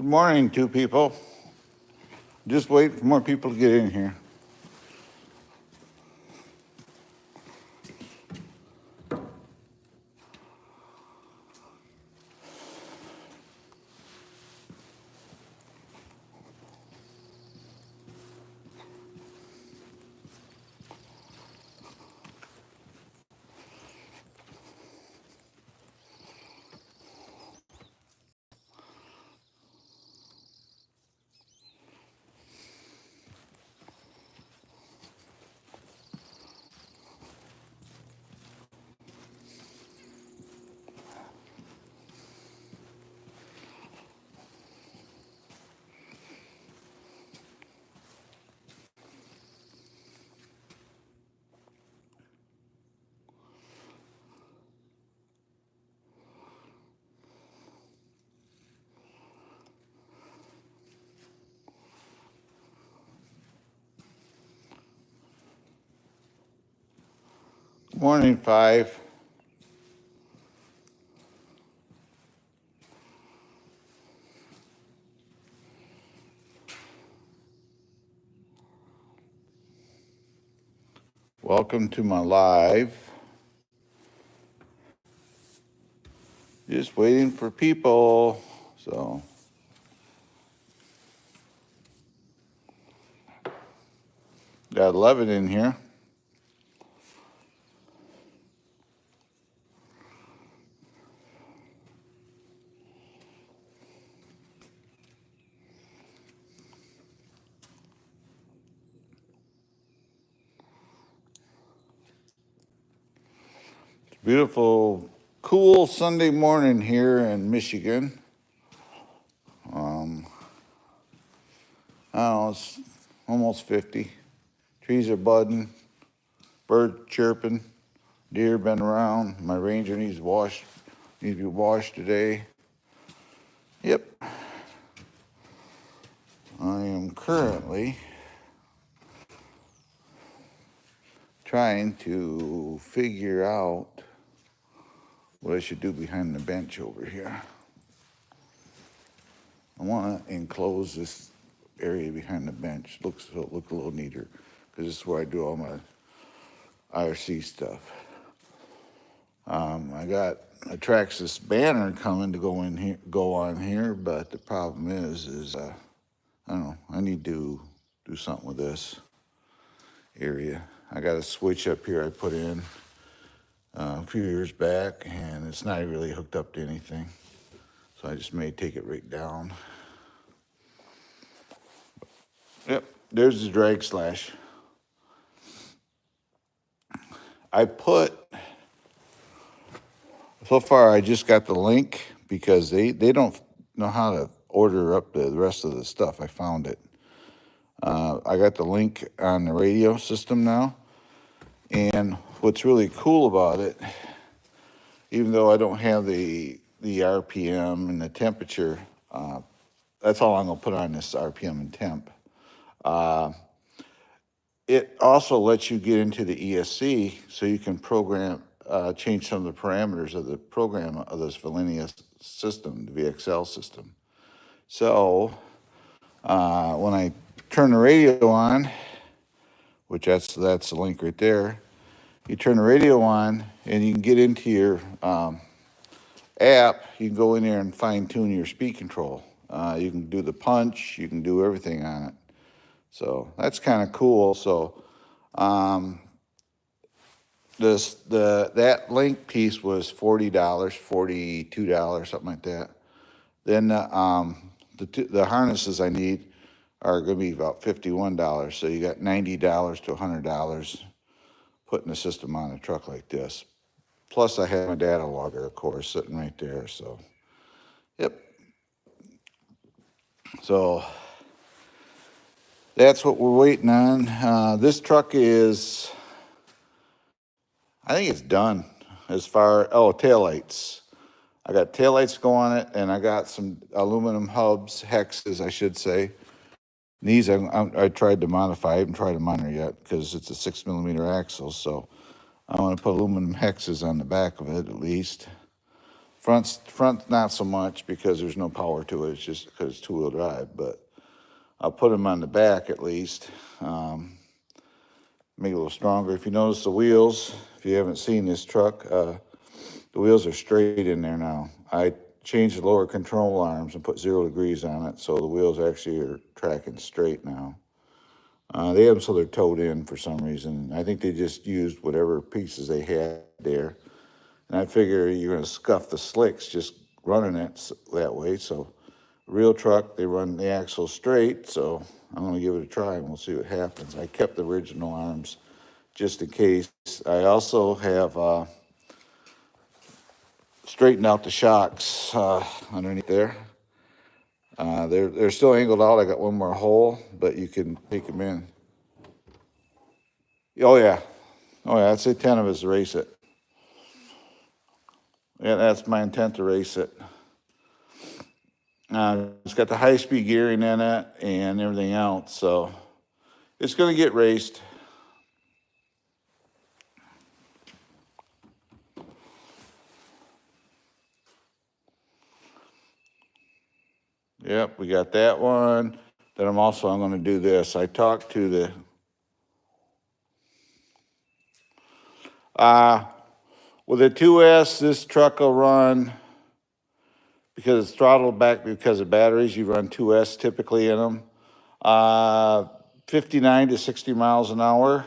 Good morning, two people. Just wait for more people to get in here. Morning, Five. Welcome to my live. Just waiting for people. So, got 11 in here. It's a beautiful, cool Sunday morning here in Michigan. I don't know, it's almost 50. Trees are budding, birds chirping, deer been around. My Ranger needs to be washed today. Yep. I am currently trying to figure out what I should do behind the bench over here. I want to enclose this area behind the bench. Look a little neater, because this is where I do all my IRC stuff. I got a Traxxas banner coming to go on here, but the problem is I don't know. I need to do something with this area. I got a switch up here I put in a few years back, and it's not really hooked up to anything. So I just may take it right down. Yep, there's the drag slash. So far I just got the link because they don't know how to order up the rest of the stuff. I found it. I got the link on the radio system now. And what's really cool about it, even though I don't have the RPM and the temperature, that's all I'm going to put on this RPM and temp. It also lets you get into the ESC so you can change some of the parameters of the program of this Valenia system, the VXL system. So when I turn the radio on, which that's the link right there, you turn the radio on and you can get into your app. You can go in there and fine tune your speed control. You can do the punch, you can do everything on it. So that's kind of cool. So that link piece was $40, $42, something like that. Then the harnesses I need are going to be about $51. So you got $90 to $100 putting the system on a truck like this. Plus I have my data logger, of course, sitting right there. So, yep. So that's what we're waiting on. This truck is, I think it's done as far, taillights. I got taillights go on it, and I got some aluminum hubs, hexes, I should say. These I tried to modify. I haven't tried them on there yet because it's a 6mm axle, so I want to put aluminum hexes on the back of it at least. Front not so much because there's no power to it. It's just because it's two-wheel drive. But I'll put them on the back at least. Make it a little stronger. If you notice the wheels, if you haven't seen this truck, the wheels are straight in there now. I changed the lower control arms and put 0 degrees on it, so the wheels actually are tracking straight now. They have them so they're towed in for some reason. I think they just used whatever pieces they had there. And I figure you're going to scuff the slicks just running it that way. So real truck, they run the axle straight, so I'm going to give it a try and we'll see what happens. I kept the original arms just in case. I also have straightened out the shocks underneath there. They're still angled out. I got one more hole, but you can take them in. Oh yeah, I'd say 10 of us to race it. Yeah, that's my intent to race it. It's got the high-speed gearing in it and everything else, so it's going to get raced. Yep, we got that one. Then I'm going to do this. I talked to the with the 2S, this truck will run, because it's throttled back because of batteries, you run 2S typically in them. 59 to 60 miles an hour.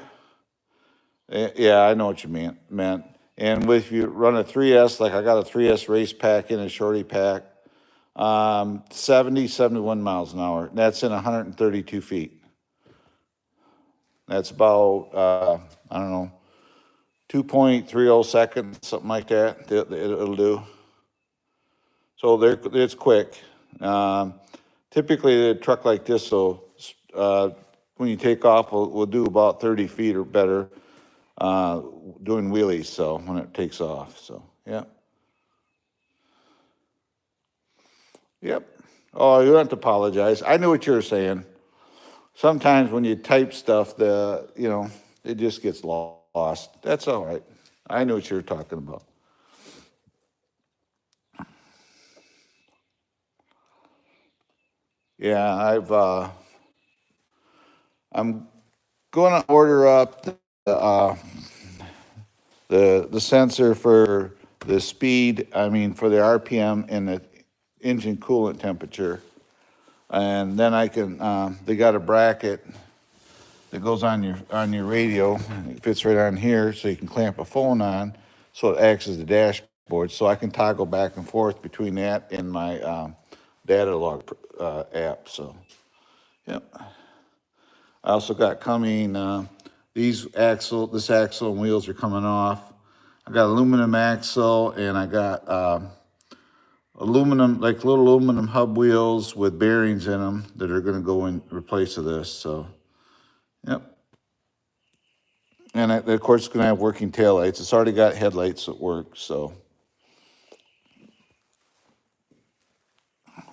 Yeah, I know what you meant. And if you run a 3S, like I got a 3S race pack in a shorty pack, 70, 71 miles an hour. That's in 132 feet. That's about, I don't know, 2.30 seconds, something like that, it'll do. So it's quick. Typically, a truck like this, when you take off, will do about 30 feet or better doing wheelies, so when it takes off. So, yeah. Yep. Oh, you don't have to apologize. I knew what you were saying. Sometimes when you type stuff, it just gets lost. That's all right. I knew what you were talking about. Yeah, I'm going to order up the sensor for the speed, for the RPM and the engine coolant temperature. And then I can, they got a bracket that goes on your radio. It fits right on here, so you can clamp a phone on, so it acts as the dashboard. So I can toggle back and forth between that and my data log app. So, yep. I also got coming, this axle and wheels are coming off. I got aluminum axle, and I got aluminum, like little aluminum hub wheels with bearings in them that are going to go in replace of this. So, yep. And of course, it's going to have working taillights. It's already got headlights that work. So,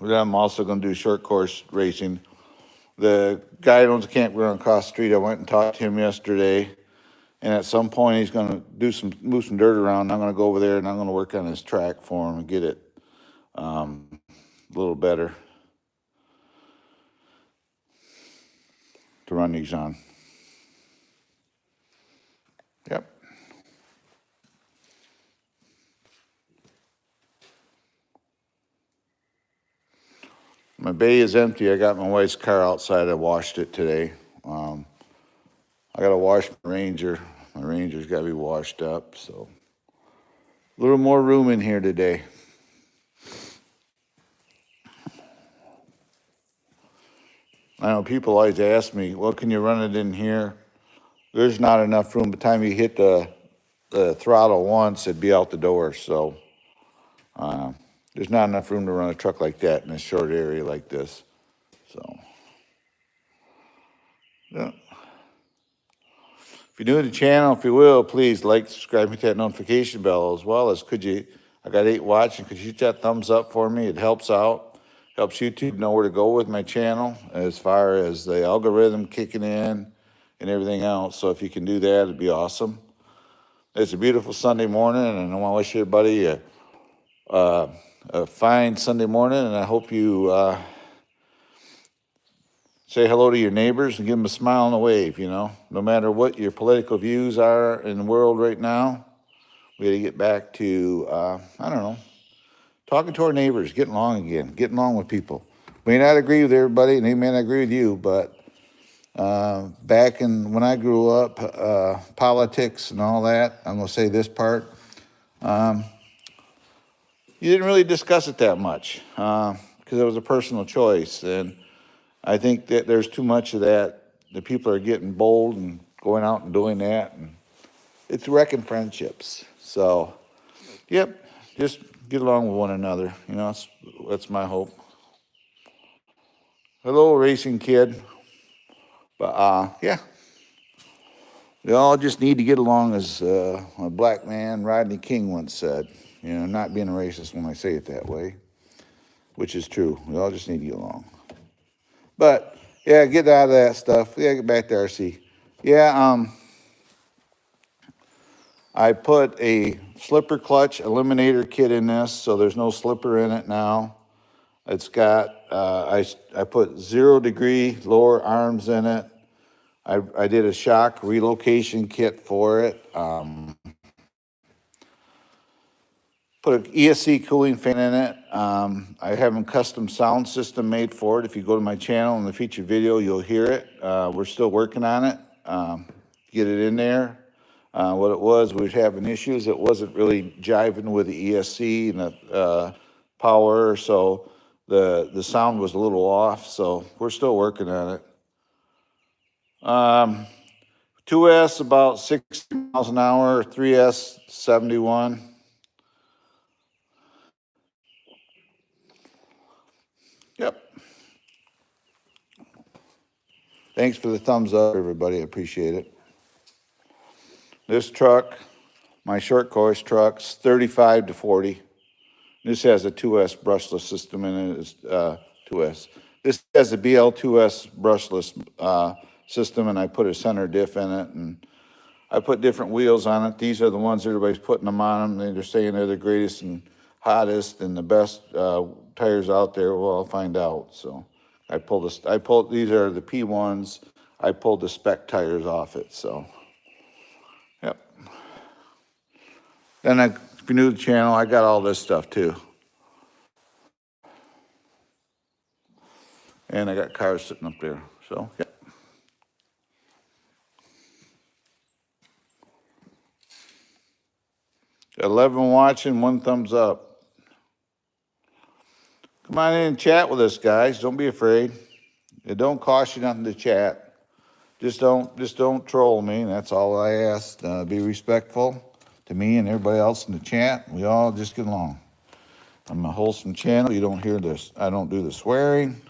I'm also going to do short course racing. The guy that owns a campground across the street, I went and talked to him yesterday. And at some point, he's going to move some dirt around. I'm going to go over there and I'm going to work on his track for him and get it a little better to run these on. Yep. My bay is empty. I got my wife's car outside. I washed it today. I got to wash my Ranger. My Ranger's got to be washed up. So a little more room in here today. I know people always ask me, well, can you run it in here? There's not enough room. By the time you hit the throttle once, it'd be out the door. So there's not enough room to run a truck like that in a short area like this. So, yeah. If you're new to the channel, if you will, please like, subscribe, hit that notification bell, as well as I got 8 watching, could you hit that thumbs up for me? It helps out. Helps YouTube know where to go with my channel as far as the algorithm kicking in and everything else. So if you can do that, it'd be awesome. It's a beautiful Sunday morning, and I want to wish everybody a a fine Sunday morning, and I hope you say hello to your neighbors and give them a smile and a wave. No matter what your political views are in the world right now, we got to get back to I don't know, talking to our neighbors, getting along again, getting along with people. We may not agree with everybody, and they may not agree with you, but back when I grew up, politics and all that, I'm going to say this part, you didn't really discuss it that much because it was a personal choice. And I think that there's too much of that. The people are getting bold and going out and doing that, and it's wrecking friendships. So, yep, just get along with one another. That's my hope. Hello, racing kid. But yeah, we all just need to get along, as a black man, Rodney King, once said. Not being a racist when I say it that way, which is true. We all just need to get along. But yeah, get out of that stuff. Yeah, get back to RC. Yeah, I put a slipper clutch eliminator kit in this, so there's no slipper in it now. It's got I put 0 degree lower arms in it. I did a shock relocation kit for it. Put an ESC cooling fan in it. I have a custom sound system made for it. If you go to my channel in the featured video, you'll hear it. We're still working on it. Get it in there. What it was, we were having issues. It wasn't really jiving with the ESC and the power, so the sound was a little off. So we're still working on it. 2S about 60 miles an hour, 3S 71. Yep. Thanks for the thumbs up, everybody. I appreciate it. This truck, my short course truck's 35 to 40. This has a 2S brushless system in it. It's 2S. This has a BL2S brushless system, and I put a center diff in it, and I put different wheels on it. These are the ones everybody's putting them on them. They're saying they're the greatest and hottest and the best tires out there. Well, I'll find out. So these are the P1s. I pulled the spec tires off it. So, yep. Then if you're new to the channel, I got all this stuff too. And I got cars sitting up there. So, yep. Got 11 watching, 1 thumbs up. Come on in and chat with us, guys. Don't be afraid. It don't cost you nothing to chat. Just don't troll me. That's all I ask. Be respectful to me and everybody else in the chat. We all just get along. I'm a wholesome channel. You don't hear this. I don't do the swearing.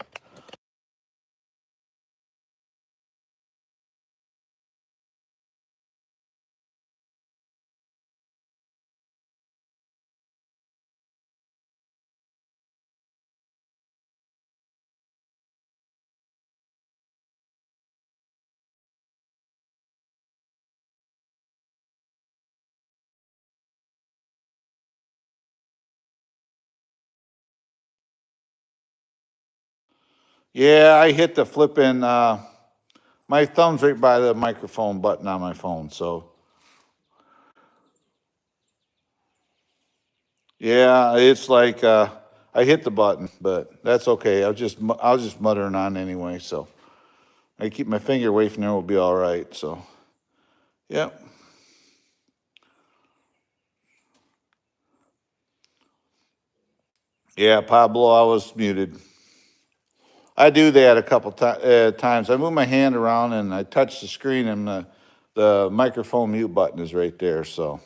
Yeah, I hit the flipping. My thumb's right by the microphone button on my phone. So yeah, it's like I hit the button, but that's okay. I was just muttering on anyway. So I keep my finger away from there. We'll be all right. So, yep. Yeah, Pablo, I was muted. I do that a couple times. I move my hand around and I touch the screen, and the microphone mute button is right there. So,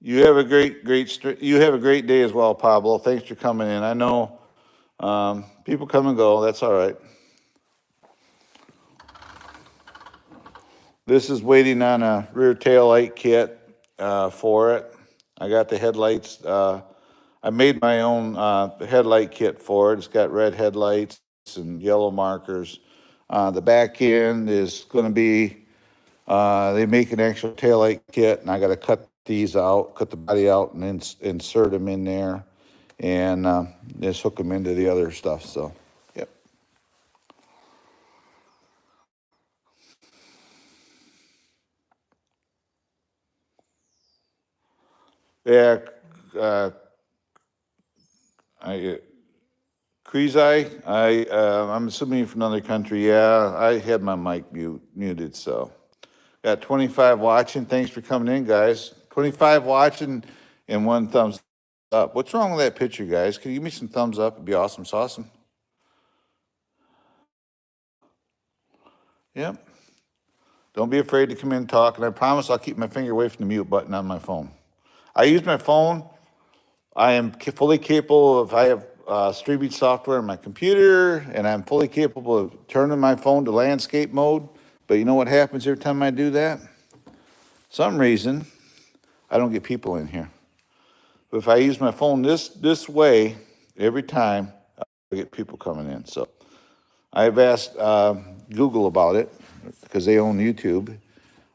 you have a great day as well, Pablo. Thanks for coming in. I know people come and go. That's all right. This is waiting on a rear tail light kit for it. I got the headlights. I made my own headlight kit for it. It's got red headlights and yellow markers. The back end is going to be They make an actual taillight kit, and I got to cut these out, cut the body out, and then insert them in there, and just hook them into the other stuff. So, yep. Yeah, uh, Kreezai, I'm assuming you're from another country. Yeah, I had my mic muted, so. Got 25 watching. Thanks for coming in, guys. 25 watching and 1 thumbs up. What's wrong with that picture, guys? Can you give me some thumbs up? It'd be awesome sauce. Yep. Don't be afraid to come in and talk, and I promise I'll keep my finger away from the mute button on my phone. I use my phone. I am fully capable of, I have streaming software on my computer, and I'm fully capable of turning my phone to landscape mode. But you know what happens every time I do that? Some reason, I don't get people in here. But if I use my phone this way every time, I get people coming in. So I've asked Google about it because they own YouTube,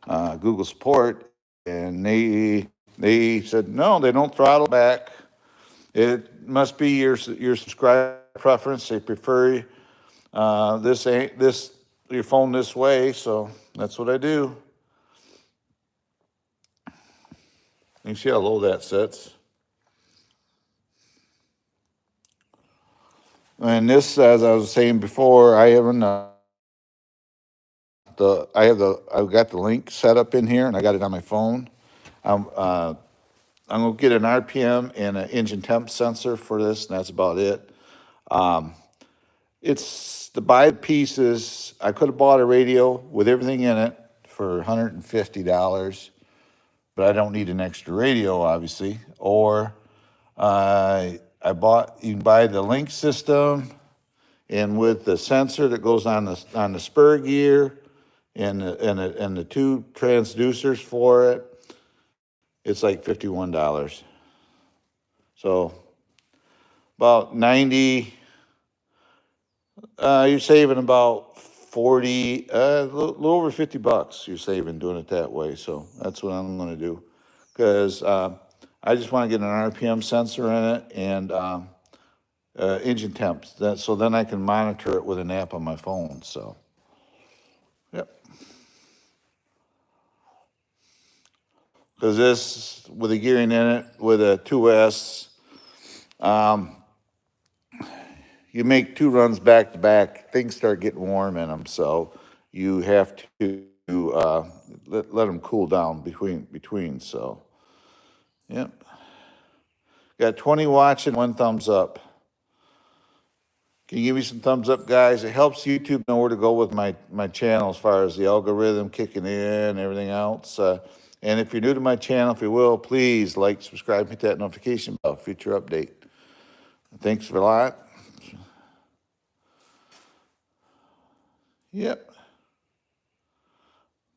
Google support, and they said no, they don't throttle back. It must be your subscriber preference. They prefer this your phone this way, so that's what I do. You see how low that sits. And this, as I was saying before, I've got the link set up in here, and I got it on my phone. I'm gonna get an RPM and an engine temp sensor for this, and that's about it. It's to buy the pieces. I could have bought a radio with everything in it for $150, but I don't need an extra radio, obviously. Or you can buy the link system, and with the sensor that goes on the spur gear, and the two transducers for it, it's like $51. So about 90. You're saving about 40, a little over $50. You're saving doing it that way. So that's what I'm going to do, because I just want to get an RPM sensor in it and engine temps. So then I can monitor it with an app on my phone. So, yep. Because this, with the gearing in it, with a 2S, you make 2 runs back to back, things start getting warm in them. So you have to let them cool down between. So, yep. Got 20 watching, 1 thumbs up. Can you give me some thumbs up, guys? It helps YouTube know where to go with my channel as far as the algorithm kicking in and everything else. And if you're new to my channel, if you will, please like, subscribe, hit that notification bell, future update. Thanks for a lot. Yep.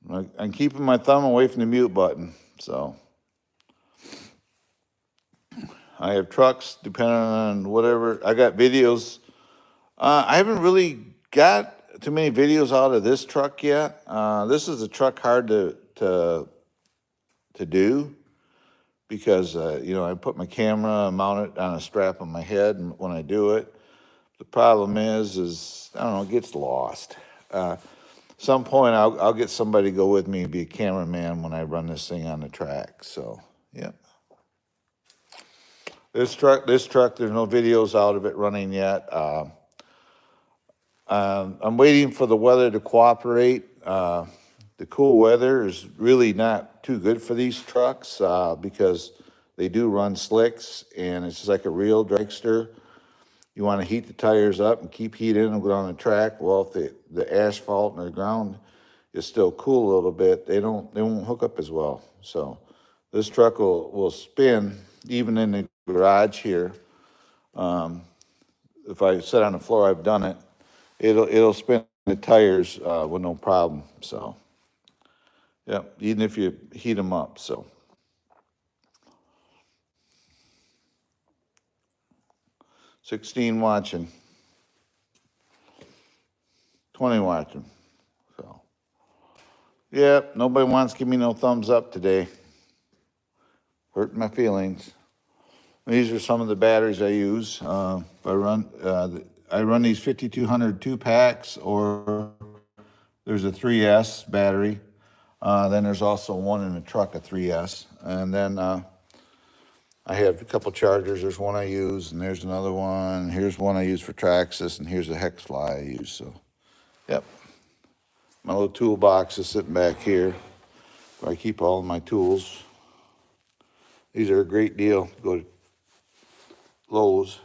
I'm keeping my thumb away from the mute button, so. I have trucks, depending on whatever. I got videos. I haven't really got too many videos out of this truck yet. This is a truck hard to do, because I put my camera, mount it on a strap on my head, and when I do it, the problem is I don't know, it gets lost. Some point I'll get somebody to go with me and be a cameraman when I run this thing on the track. So, yeah. This truck, there's no videos out of it running yet. I'm waiting for the weather to cooperate. The cool weather is really not too good for these trucks because they do run slicks, and it's just like a real dragster. You want to heat the tires up and keep heat in them, go on the track. Well, if the asphalt and the ground is still cool a little bit, they won't hook up as well. So this truck will spin even in the garage here. If I sit on the floor, I've done it. It'll spin the tires with no problem. So, yeah, even if you heat them up. So, 16 watching, 20 watching. So, Yep, nobody wants to give me no thumbs up today. Hurting my feelings. These are some of the batteries I use. I run these 5200 2-packs, or there's a 3S battery. Then there's also one in the truck, a 3S. And then I have a couple chargers. There's one I use, and there's another one. Here's one I use for Traxxas, and here's a hex fly I use. So, yep. My little toolbox is sitting back here, where I keep all of my tools. These are a great deal. Go to Lowe's.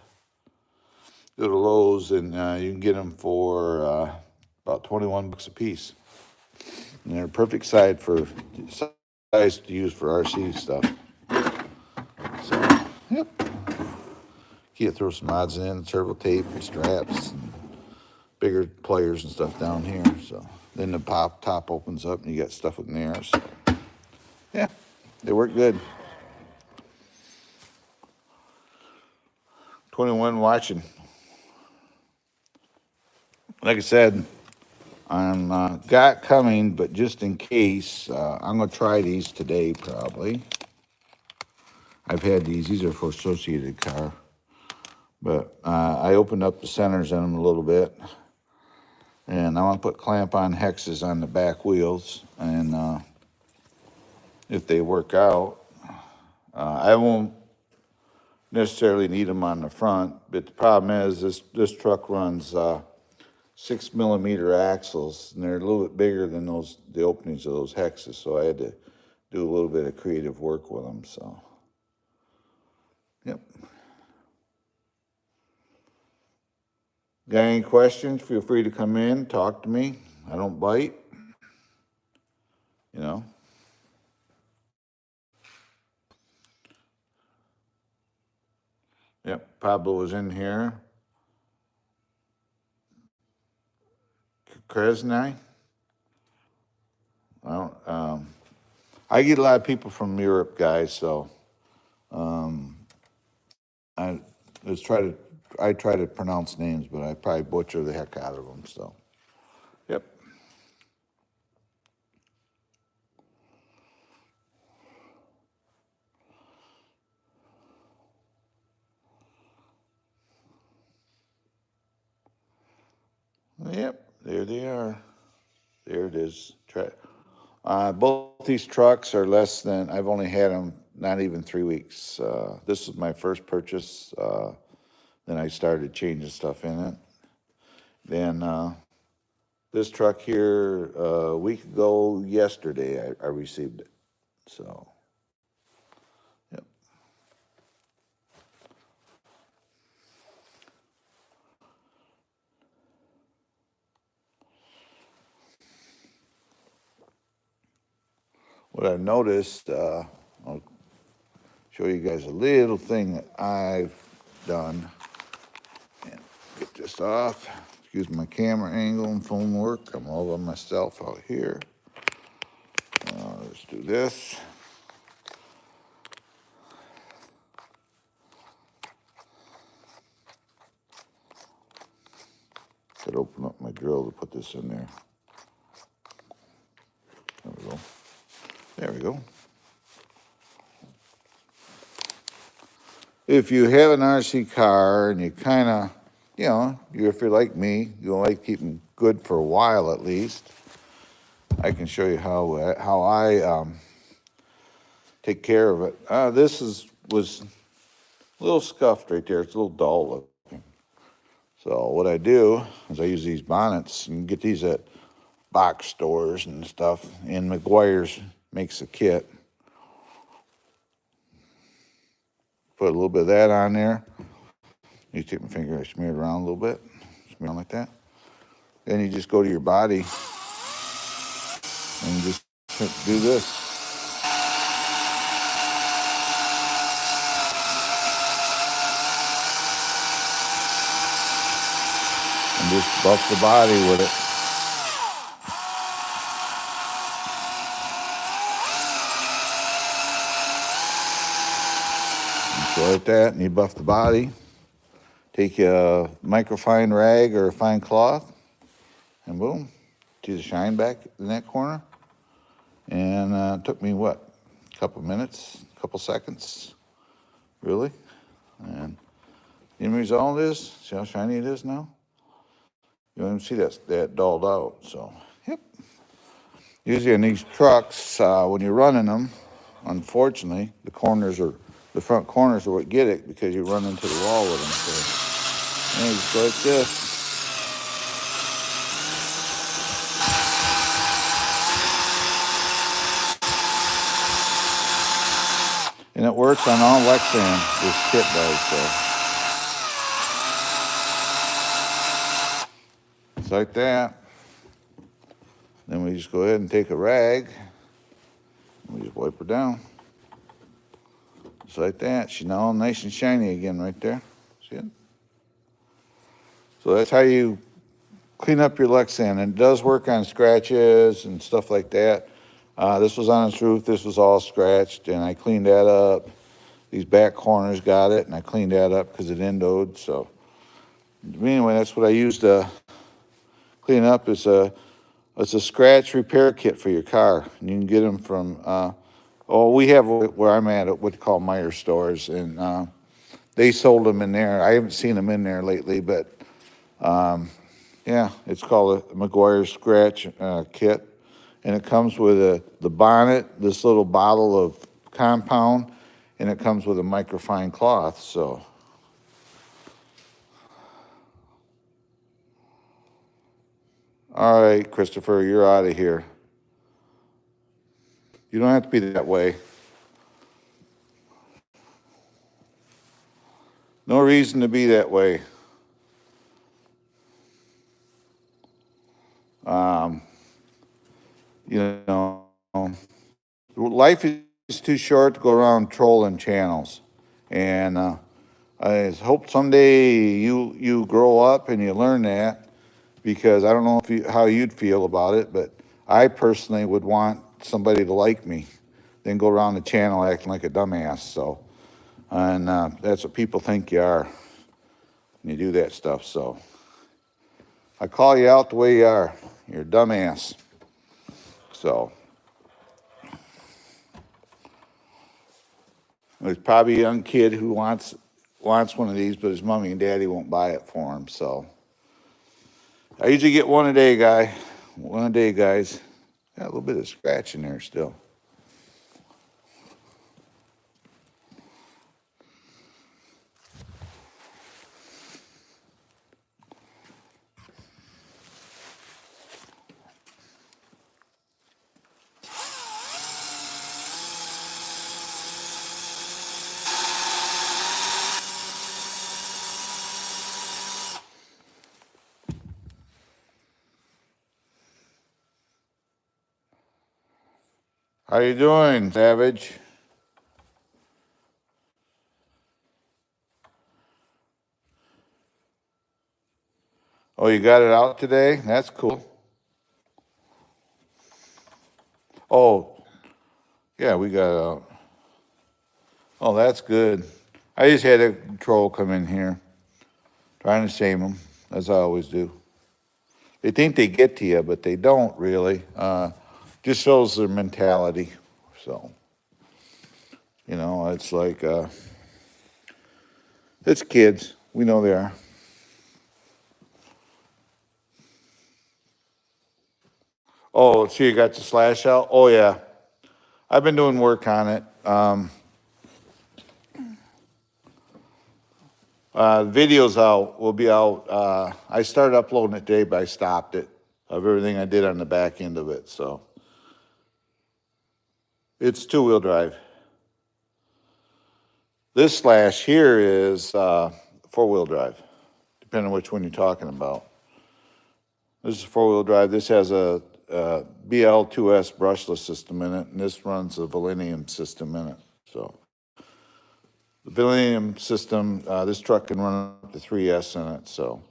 Go to Lowe's, and you can get them for about 21 bucks a piece. And they're a perfect size to use for RC stuff. So, yep. You throw some odds in, turbo tape, and straps, and bigger pliers and stuff down here. So then the top opens up, and you got stuff in there. So yeah, they work good. 21 watching. Like I said, I'm got coming, but just in case, I'm gonna try these today probably. I've had these. These are for Associated Car, but I opened up the centers in them a little bit, and I want to put clamp-on hexes on the back wheels, and if they work out, I won't necessarily need them on the front. But the problem is this truck runs 6mm axles, and they're a little bit bigger than the openings of those hexes. So I had to do a little bit of creative work with them. So, yep. Got any questions? Feel free to come in, talk to me. I don't bite. You know. Yep. Pablo was in here. Kresny. Well, I get a lot of people from Europe, guys. So I try to pronounce names, but I probably butcher the heck out of them. So, yep. Yep, there they are. There it is. Both these trucks are less than, I've only had them not even 3 weeks. This was my first purchase. Then I started changing stuff in it. Then this truck here, a week ago yesterday, I received it. So, yep. What I've noticed, I'll show you guys a little thing that I've done. And get this off. Excuse my camera angle and phone work. I'm all by myself out here. Let's do this. Could open up my drill to put this in there. There we go. There we go. If you have an RC car and you kind of, if you're like me, you like keeping good for a while at least, I can show you how I take care of it. This was a little scuffed right there. It's a little dull looking. So what I do is I use these bonnets, and you get these at box stores and stuff, and McGuire's makes a kit. Put a little bit of that on there. You take my finger, I smear it around a little bit, smear it like that. Then you just go to your body and just do this. And just buff the body with it. So like that, and you buff the body. Take a microfine rag or a fine cloth, and boom, see the shine back in that corner? And it took me, what, a couple minutes, a couple seconds, really? And the end result is, see how shiny it is now? You don't even see that dulled out, so, yep. Usually in these trucks, when you're running them, unfortunately, the front corners are what get it because you run into the wall with them. So, and just go like this. And it works on all Lexan, this kit does, so. It's like that. Then we just go ahead and take a rag, and we just wipe her down. Just like that. She's now nice and shiny again right there. See it? So that's how you clean up your Lexan. And it does work on scratches and stuff like that. This was on its roof. This was all scratched, and I cleaned that up. These back corners got it, and I cleaned that up because it endoed. So anyway, that's what I used to clean up. It's a scratch repair kit for your car. And you can get them from, we have where I'm at what they call Meyer stores, and they sold them in there. I haven't seen them in there lately, but yeah, it's called a McGuire Scratch Kit. And it comes with the bonnet, this little bottle of compound, and it comes with a microfine cloth, so. All right, Christopher, you're out of here. You don't have to be that way. No reason to be that way. You know, life is too short to go around trolling channels. And I hope someday you grow up and you learn that, because I don't know how you'd feel about it, but I personally would want somebody to like me, then go around the channel acting like a dumbass. So, and that's what people think you are when you do that stuff. So I call you out the way you are. You're a dumbass. So there's probably a young kid who wants one of these, but his mommy and daddy won't buy it for him. So I usually get one a day, guy. One a day, guys. Got a little bit of scratch in there still. How you doing, Savage? Oh, you got it out today? That's cool. Oh, yeah, we got it out. Oh, that's good. I just had a troll come in here, trying to shame them, as I always do. They think they get to you, but they don't really. Just shows their mentality. So, it's like, it's kids. We know they are. Oh, so you got the slash out? Oh, yeah. I've been doing work on it. Video's out, will be out. I started uploading it today, but I stopped it, of everything I did on the back end of it, so. It's two-wheel drive. This slash here is four-wheel drive, depending on which one you're talking about. This is four-wheel drive. This has a BL2S brushless system in it, and this runs a Valineum system in it, so. The Valineum system, this truck can run up to 3S in it, so.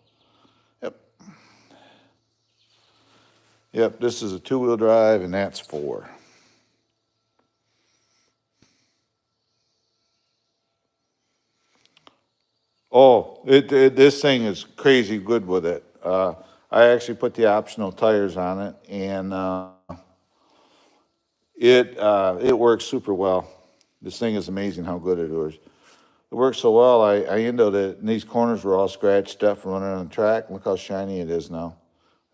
Yep, this is a two-wheel drive, and that's four. Oh, this thing is crazy good with it. I actually put the optional tires on it, and It works super well. This thing is amazing how good it works. It works so well, I ended it, and these corners were all scratched up from running on the track. Look how shiny it is now.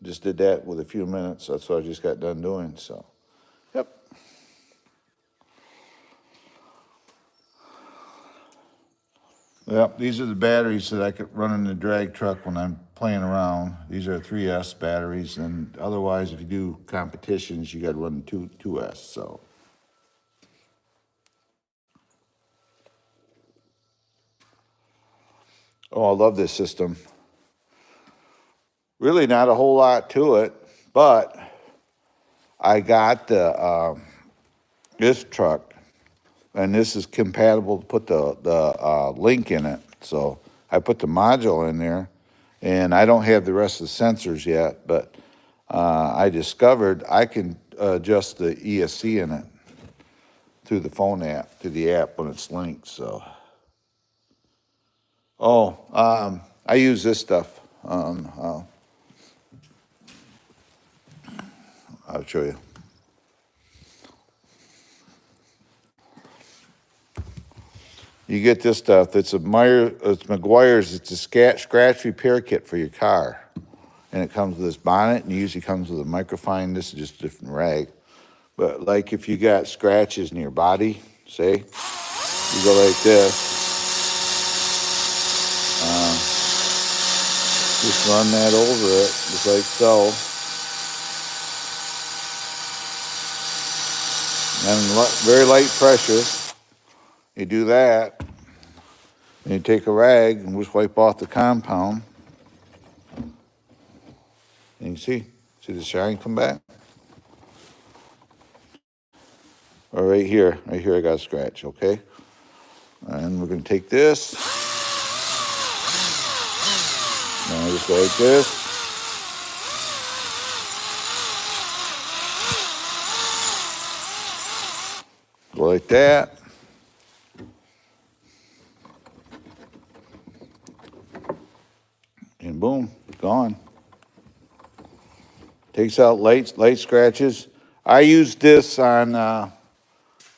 Just did that with a few minutes. That's what I just got done doing, so. Yep. Yep, these are the batteries that I could run in the drag truck when I'm playing around. These are 3S batteries, and otherwise, if you do competitions, you got to run 2S, so. Oh, I love this system. Really not a whole lot to it, but I got this truck, and this is compatible to put the link in it. So I put the module in there, and I don't have the rest of the sensors yet, but I discovered I can adjust the ESC in it through the phone app, through the app when it's linked, so. Oh, I use this stuff. I'll show you. You get this stuff. It's Meguiar's. It's a scratch repair kit for your car, and it comes with this bonnet, and usually comes with a microfine. This is just a different rag. But like if you got scratches in your body, say, you go like this. Just run that over it, just like so. And very light pressure. You do that, and you take a rag and just wipe off the compound. And you see the shine come back? Or right here I got a scratch, okay? And we're gonna take this. Now just go like this. Go like that. And boom, gone. Takes out light scratches. I used this on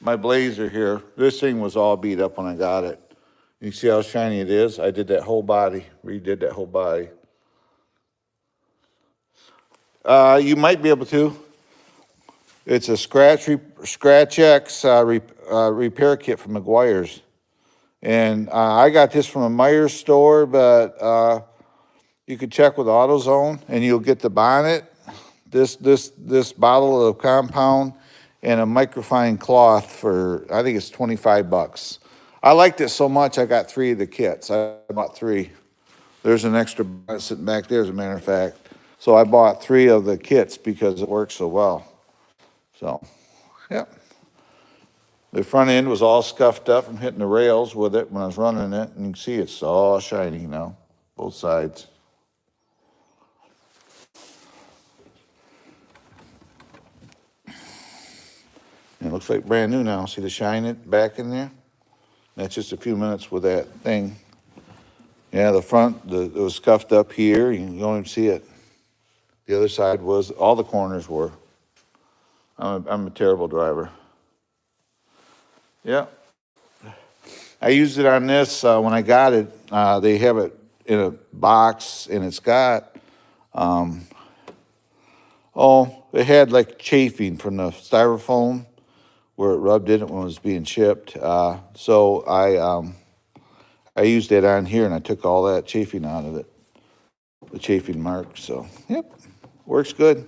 my Blazer here. This thing was all beat up when I got it. You see how shiny it is? I did that whole body, redid that whole body. You might be able to. It's a Scratch X repair kit from Meguiar's. And I got this from a Myers store, but you could check with AutoZone and you'll get the bonnet, this bottle of compound, and a microfine cloth for, I think it's 25 bucks. I liked it so much I got 3 of the kits. I bought 3. There's an extra sitting back there, as a matter of fact. So I bought 3 of the kits because it works so well. So, yeah. The front end was all scuffed up from hitting the rails with it when I was running it. And you can see it's all shiny now, both sides. And it looks like brand new now. See the shine back in there? That's just a few minutes with that thing. Yeah, the front, it was scuffed up here. You don't even see it. The other side was, all the corners were. I'm a terrible driver. Yeah. I used it on this when I got it. They have it in a box, and it's got, it had like chafing from the styrofoam where it rubbed in it when it was being shipped. So I used that on here, and I took all that chafing out of it, the chafing mark. So, yep, works good.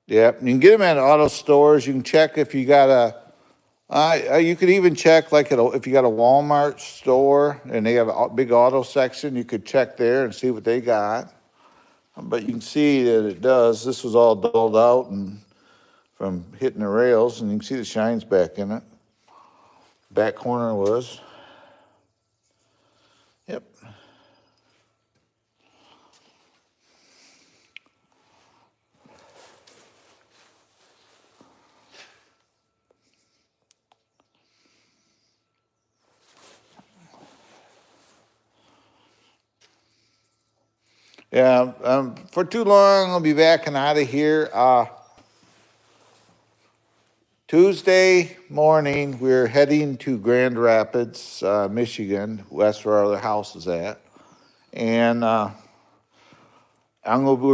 Yep, you can get them at auto stores. You can check if you got you could even check like if you got a Walmart store and they have a big auto section, you could check there and see what they got. But you can see that it does. This was all dulled out and from hitting the rails, and you can see the shines back in it. Back corner was. Yep. Yeah, for too long, I'll be backing out of here. Tuesday morning, we're heading to Grand Rapids, Michigan. That's where our house is at. And we're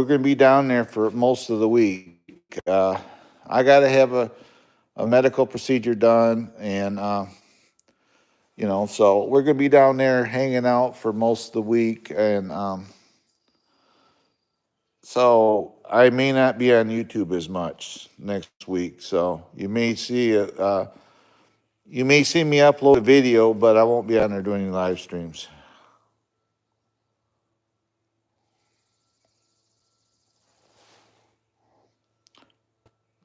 going to be down there for most of the week. I got to have a medical procedure done, and so we're going to be down there hanging out for most of the week, and so I may not be on YouTube as much next week. So you may see me upload a video, but I won't be on there doing any live streams.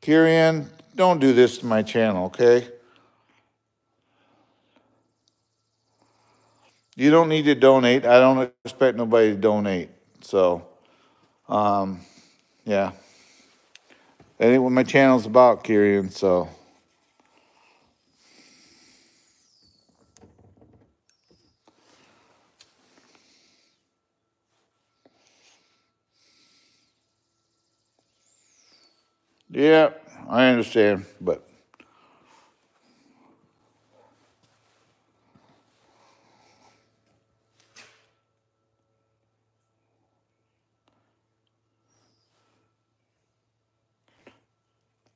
Kieran, don't do this to my channel, okay? You don't need to donate. I don't expect nobody to donate. So, yeah. That ain't what my channel's about, Kieran, so. Yeah, I understand, but.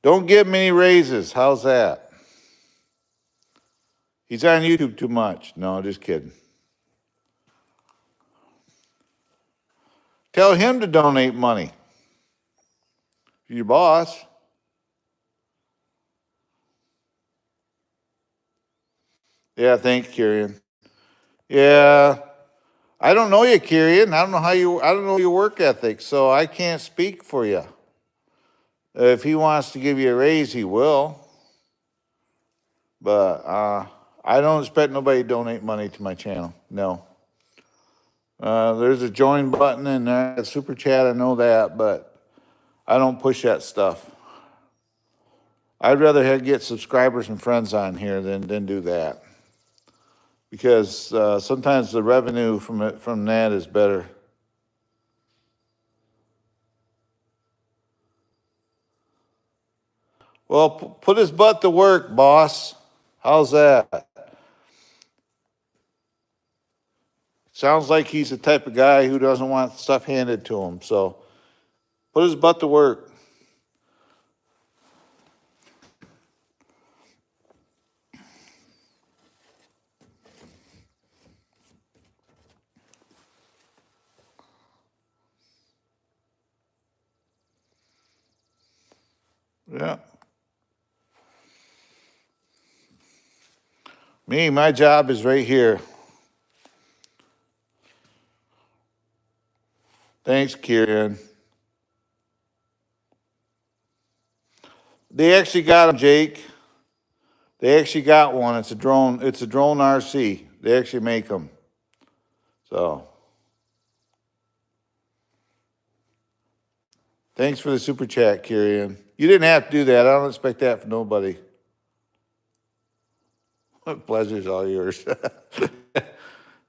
Don't give him any raises. How's that? He's on YouTube too much. No, just kidding. Tell him to donate money. Your boss. Yeah, thanks, Kieran. Yeah, I don't know you, Kieran. I don't know your work ethic, so I can't speak for you. If he wants to give you a raise, he will. But I don't expect nobody to donate money to my channel. No. There's a join button and a super chat. I know that, but I don't push that stuff. I'd rather get subscribers and friends on here than do that, because sometimes the revenue from that is better. Well, put his butt to work, boss. How's that? Sounds like he's the type of guy who doesn't want stuff handed to him. So put his butt to work. Yeah. My job is right here. Thanks, Kieran. They actually got them, Jake. They actually got one. It's a drone. It's a drone RC. They actually make them. So, thanks for the super chat, Kieran. You didn't have to do that. I don't expect that from nobody. Pleasure's all yours.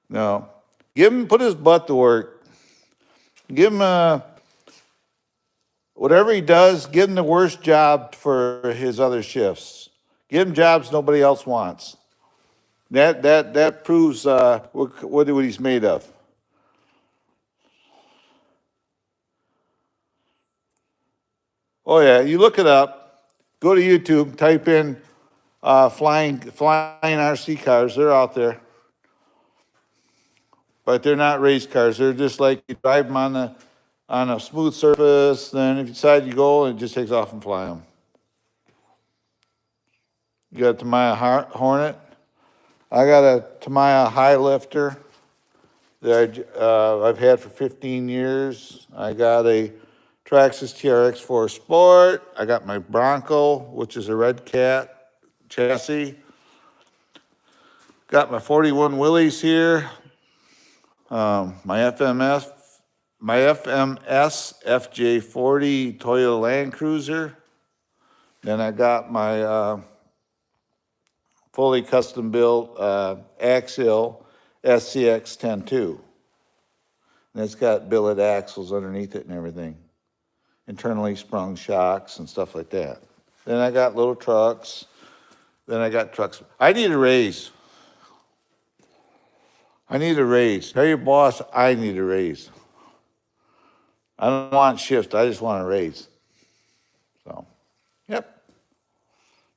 No. Put his butt to work. Give him whatever he does, give him the worst job for his other shifts. Give him jobs nobody else wants. That proves what he's made of. Oh yeah, you look it up. Go to YouTube, type in flying RC cars. They're out there, but they're not race cars. They're just like you drive them on a smooth surface. Then if you decide you go, it just takes off and fly them. You got a Tamiya Hornet. I got a Tamiya High Lifter that I've had for 15 years. I got a Traxxas TRX4 Sport. I got my Bronco, which is a Red Cat chassis. Got my 41 Willys here. My FMS FJ40 Toyota Land Cruiser. Then I got my fully custom built Axial SCX 10.2. And it's got billet axles underneath it and everything. Internally sprung shocks and stuff like that. Then I got little trucks. Then I got trucks. I need a raise. I need a raise. Tell your boss I need a raise. I don't want shift. I just want a raise. So, yep.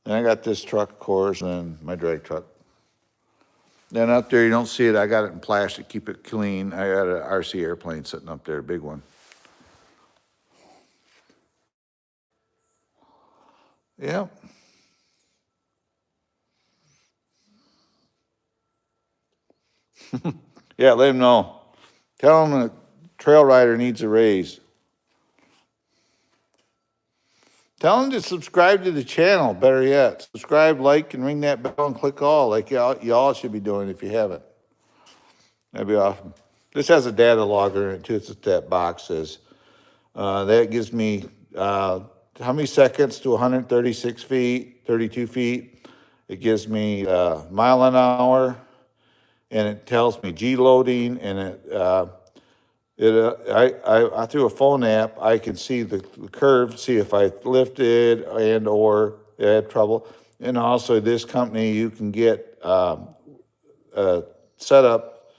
Then I got this truck, of course, and my drag truck. Then up there, you don't see it. I got it in plastic, keep it clean. I got an RC airplane sitting up there, a big one. Yep. Yeah, let him know. Tell him the trail rider needs a raise. Tell him to subscribe to the channel, better yet. Subscribe, like, and ring that bell and click all, like y'all should be doing if you haven't. That'd be awesome. This has a data logger in it too. It's what that box says. That gives me how many seconds to 136 feet, 32 feet. It gives me mile an hour, and it tells me G loading, and I through a phone app, I can see the curve, see if I lifted and or had trouble. And also this company, you can get a setup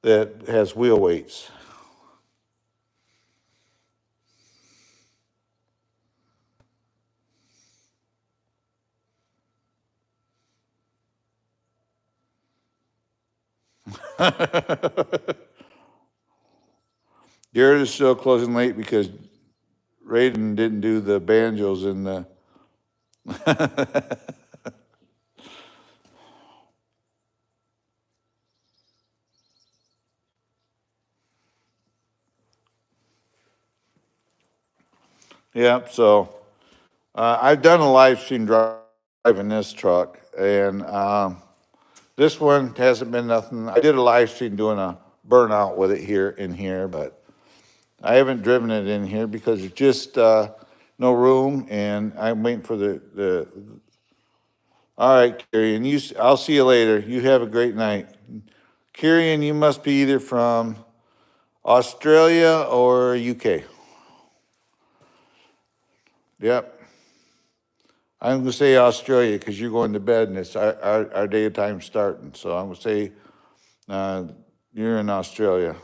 that has wheel weights. Garrett is still closing late because Raiden didn't do the banjos in the. Yeah, so I've done a live stream driving this truck, and this one hasn't been nothing. I did a live stream doing a burnout with it here in here, but I haven't driven it in here because there's just no room, and I'm waiting for the. All right, Kyrian, I'll see you later. You have a great night. Kyrian, you must be either from Australia or UK. Yep. I'm going to say Australia because you're going to bed and it's our daytime starting. So I'm going to say you're in Australia.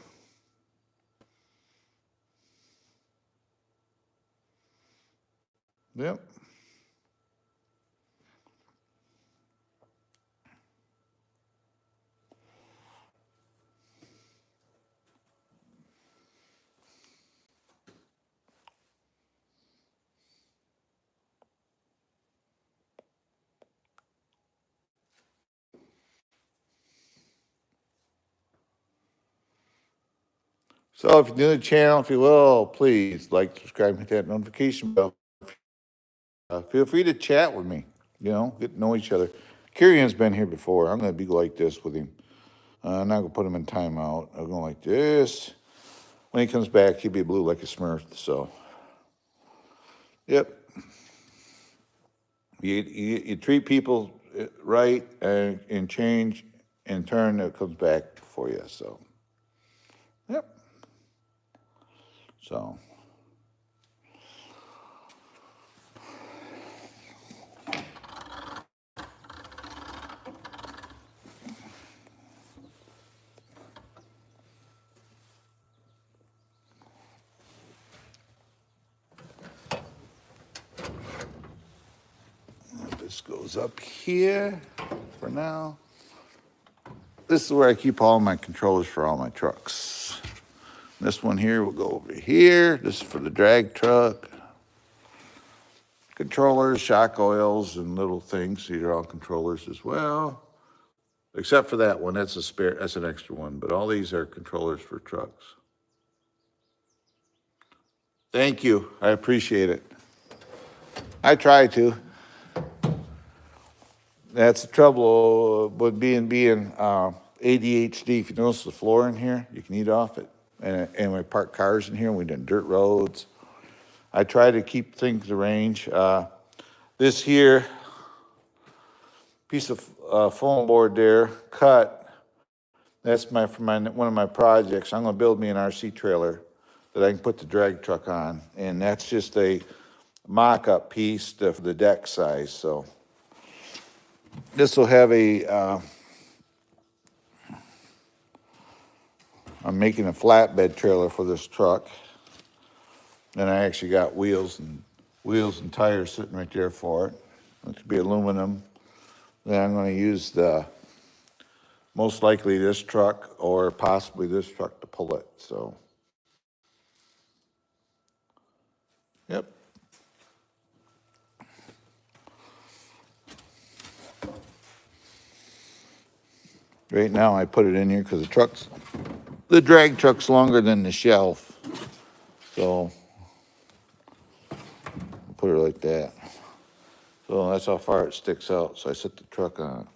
Yep. So if you're new to the channel, if you will, please like, subscribe, hit that notification bell. Feel free to chat with me, get to know each other. Kyrian's been here before. I'm going to be like this with him. I'm not going to put him in timeout. I'm going like this. When he comes back, he'll be blue like a Smurf. So, yep. You treat people right and change, in turn, it comes back for you. So, yep. So. This goes up here for now. This is where I keep all my controllers for all my trucks. This one here will go over here. This is for the drag truck. Controllers, shock oils, and little things. These are all controllers as well. Except for that one, that's a spare, that's an extra one. But all these are controllers for trucks. Thank you, I appreciate it. I try to. That's the trouble with being ADHD. If you notice the floor in here, you can eat off it. And we park cars in here, and we done dirt roads. I try to keep things arranged. This here piece of foam board there, cut. That's for one of my projects. I'm gonna build me an RC trailer that I can put the drag truck on. And that's just a mock-up piece for the deck size, so. This will have I'm making a flatbed trailer for this truck. And I actually got wheels and tires sitting right there for it. It could be aluminum. Then I'm gonna use most likely this truck or possibly this truck to pull it, so. Yep. Right now I put it in here because the drag truck's longer than the shelf. So, I'll put it like that. So that's how far it sticks out. So I set the truck on it.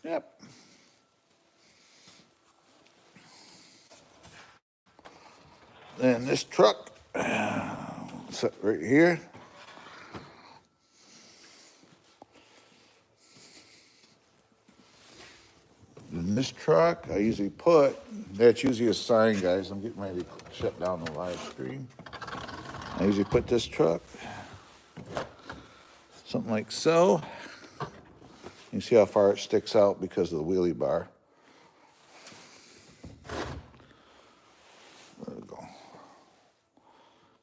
Yep. Then this truck, set right here. In this truck, I usually that's usually a sign, guys. I'm getting ready to shut down the live stream. I usually put this truck, something like so. You see how far it sticks out because of the wheelie bar. There we go.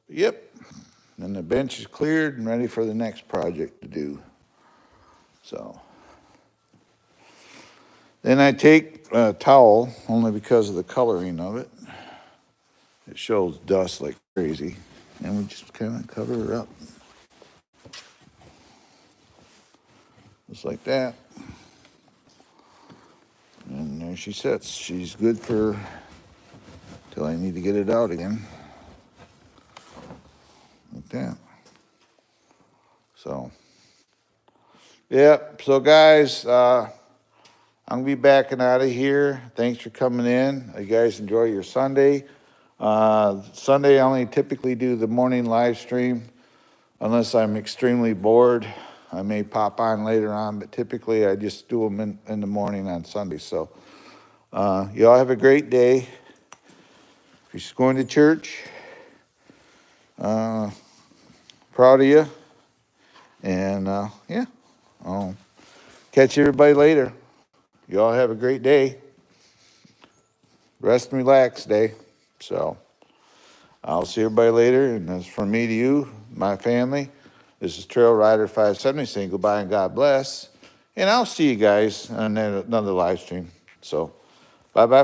Yep. And the bench is cleared and ready for the next project to do. So. Then I take a towel, only because of the coloring of it. It shows dust like crazy. And we just kind of cover her up. Just like that. And there she sits. She's good for till I need to get it out again. Like that. So, yep. So guys, I'm gonna be backing out of here. Thanks for coming in. You guys enjoy your Sunday. Sunday I only typically do the morning live stream unless I'm extremely bored. I may pop on later on, but typically I just do them in the morning on Sunday. So you all have a great day. If you're going to church, proud of you. And yeah, I'll catch everybody later. You all have a great day. Rest and relax day. So I'll see everybody later. And as for me to you, my family, this is Trail Rider 570 saying goodbye and God bless. And I'll see you guys on another live stream. So bye-bye.